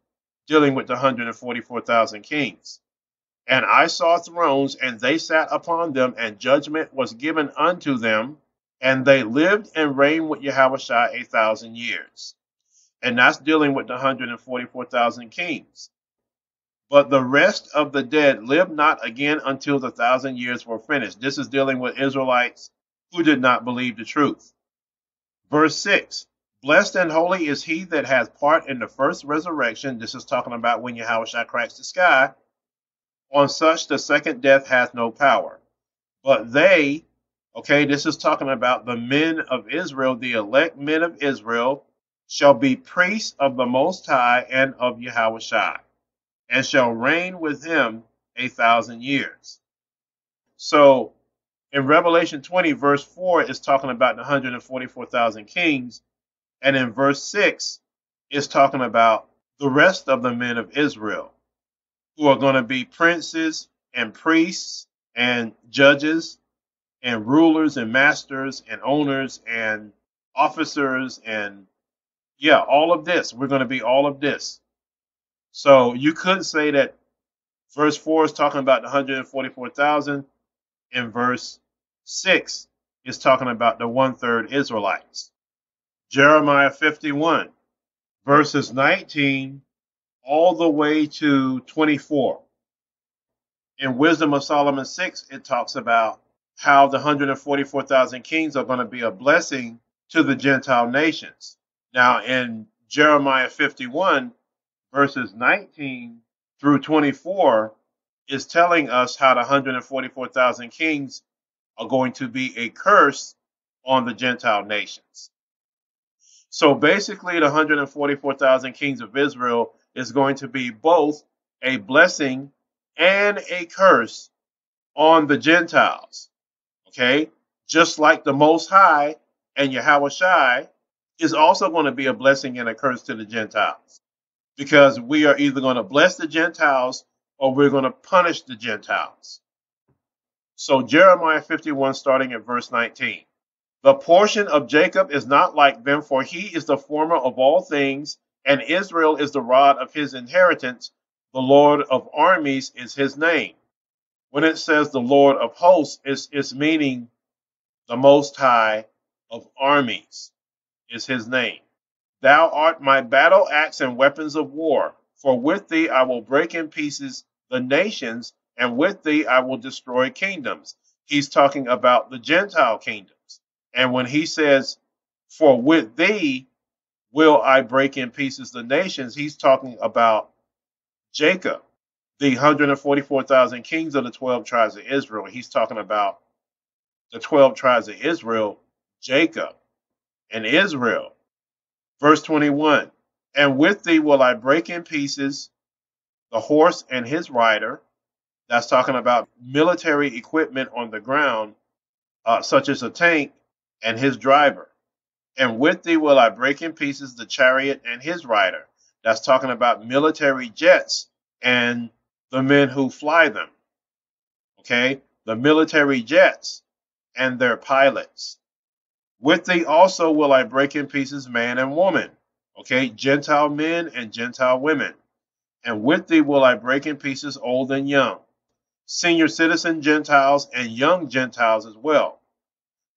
dealing with the 144,000 kings. And I saw thrones, and they sat upon them, and judgment was given unto them, and they lived and reigned with Yahushua 1,000 years. And that's dealing with the 144,000 kings. But the rest of the dead lived not again until the 1,000 years were finished. This is dealing with Israelites who did not believe the truth. Verse 6. Blessed and holy is he that hath part in the first resurrection. This is talking about when Yahushua cracks the sky. On such the second death hath no power. But they, okay, this is talking about the men of Israel, the elect men of Israel, shall be priests of the Most High and of Yahushua, and shall reign with him 1,000 years. So in Revelation 20, verse 4 is talking about the 144,000 kings. And in verse 6, it's talking about the rest of the men of Israel who are going to be princes and priests and judges and rulers and masters and owners and officers and, yeah, all of this. We're going to be all of this. So you could say that verse 4 is talking about the 144,000, and verse 6 is talking about the 1/3 Israelites. Jeremiah 51, verses 19 all the way to 24. In Wisdom of Solomon 6, it talks about how the 144,000 kings are going to be a blessing to the Gentile nations. Now, in Jeremiah 51, verses 19 through 24, is telling us how the 144,000 kings are going to be a curse on the Gentile nations. So basically, the 144,000 kings of Israel is going to be both a blessing and a curse on the Gentiles. Okay? Just like the Most High and Yahweh Shai is also going to be a blessing and a curse to the Gentiles. Because we are either going to bless the Gentiles or we're going to punish the Gentiles. So Jeremiah 51, starting at verse 19. The portion of Jacob is not like them, for he is the former of all things, and Israel is the rod of his inheritance. The Lord of armies is his name. When it says the Lord of hosts, it's meaning the Most High of armies is his name. Thou art my battle axe and weapons of war, for with thee I will break in pieces the nations, and with thee I will destroy kingdoms. He's talking about the Gentile kingdoms. And when he says, for with thee will I break in pieces the nations, he's talking about Jacob, the 144,000 kings of the 12 tribes of Israel. He's talking about the 12 tribes of Israel, Jacob and Israel. Verse 21, and with thee will I break in pieces the horse and his rider. That's talking about military equipment on the ground, such as a tank and his driver. And with thee will I break in pieces the chariot and his rider. That's talking about military jets and the men who fly them. Okay? The military jets and their pilots. With thee also will I break in pieces man and woman. Okay? Gentile men and Gentile women. And with thee will I break in pieces old and young. Senior citizen Gentiles and young Gentiles as well.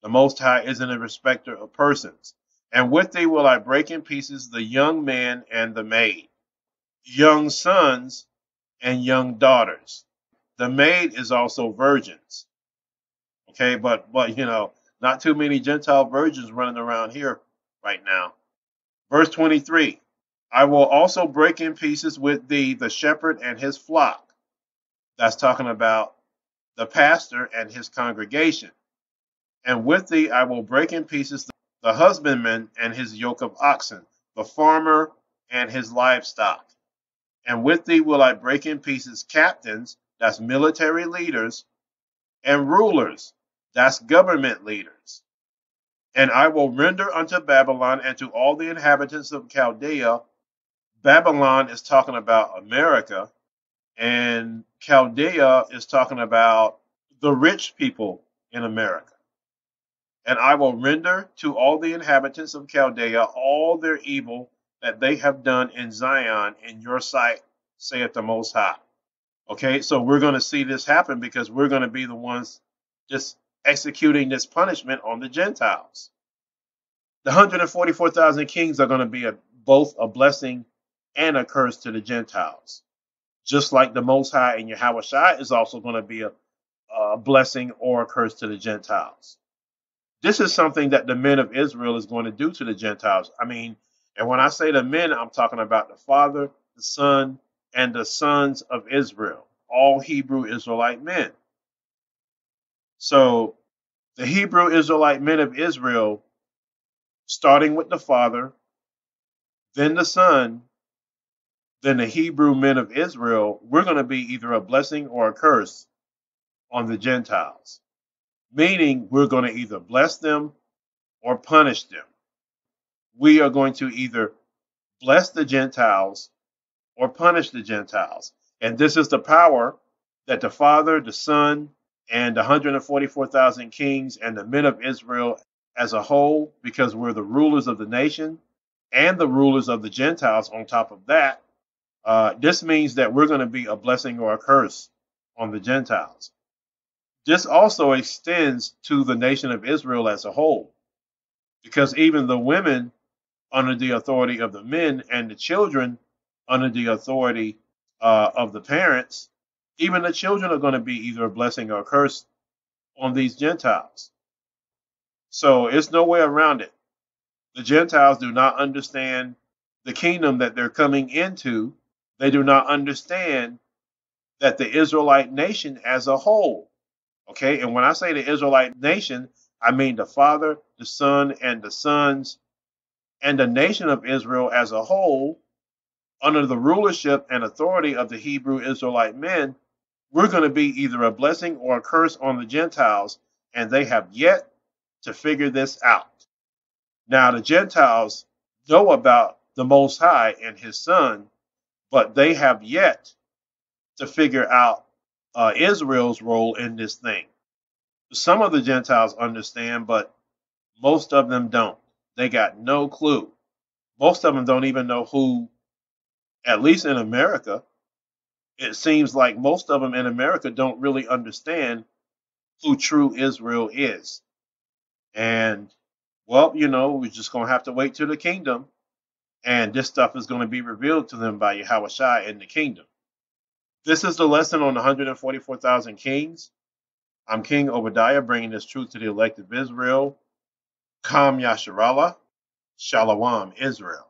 The Most High isn't a respecter of persons. And with thee will I break in pieces the young man and the maid, young sons and young daughters. The maid is also virgins. Okay, but you know, not too many Gentile virgins running around here right now. Verse 23, I will also break in pieces with thee the shepherd and his flock. That's talking about the pastor and his congregation. And with thee I will break in pieces the husbandman and his yoke of oxen, the farmer and his livestock. And with thee will I break in pieces captains, that's military leaders, and rulers, that's government leaders. And I will render unto Babylon and to all the inhabitants of Chaldea. Babylon is talking about America, and Chaldea is talking about the rich people in America. And I will render to all the inhabitants of Chaldea all their evil that they have done in Zion in your sight, saith the Most High. Okay, so we're going to see this happen because we're going to be the ones just executing this punishment on the Gentiles. The 144,000 kings are going to be both a blessing and a curse to the Gentiles. Just like the Most High and Yahweh Shai is also going to be a blessing or a curse to the Gentiles. This is something that the men of Israel is going to do to the Gentiles. I mean, and when I say the men, I'm talking about the Father, the Son, and the sons of Israel, all Hebrew Israelite men. So the Hebrew Israelite men of Israel, starting with the Father, then the Son, then the Hebrew men of Israel, we're going to be either a blessing or a curse on the Gentiles. Meaning we're going to either bless them or punish them. We are going to either bless the Gentiles or punish the Gentiles. And this is the power that the Father, the Son, and the 144,000 kings and the men of Israel as a whole, because we're the rulers of the nation and the rulers of the Gentiles on top of that, this means that we're going to be a blessing or a curse on the Gentiles. This also extends to the nation of Israel as a whole, because even the women under the authority of the men and the children under the authority of the parents, even the children are going to be either a blessing or a curse on these Gentiles. So it's no way around it. The Gentiles do not understand the kingdom that they're coming into. They do not understand that the Israelite nation as a whole, okay? And when I say the Israelite nation, I mean the Father, the Son, and the sons, and the nation of Israel as a whole, under the rulership and authority of the Hebrew Israelite men. We're going to be either a blessing or a curse on the Gentiles, and they have yet to figure this out. Now, the Gentiles know about the Most High and his Son, but they have yet to figure out Israel's role in this thing. Some of the Gentiles understand, but most of them don't. They got no clue. Most of them don't even know who, at least in America, it seems like most of them in America don't really understand who true Israel is. And, well, we're just going to have to wait till the kingdom. And this stuff is going to be revealed to them by Yahushua in the kingdom. This is the lesson on 144,000 kings. I'm King Obadiah, bringing this truth to the elect of Israel. Kam Yasharallah. Shalom, Israel.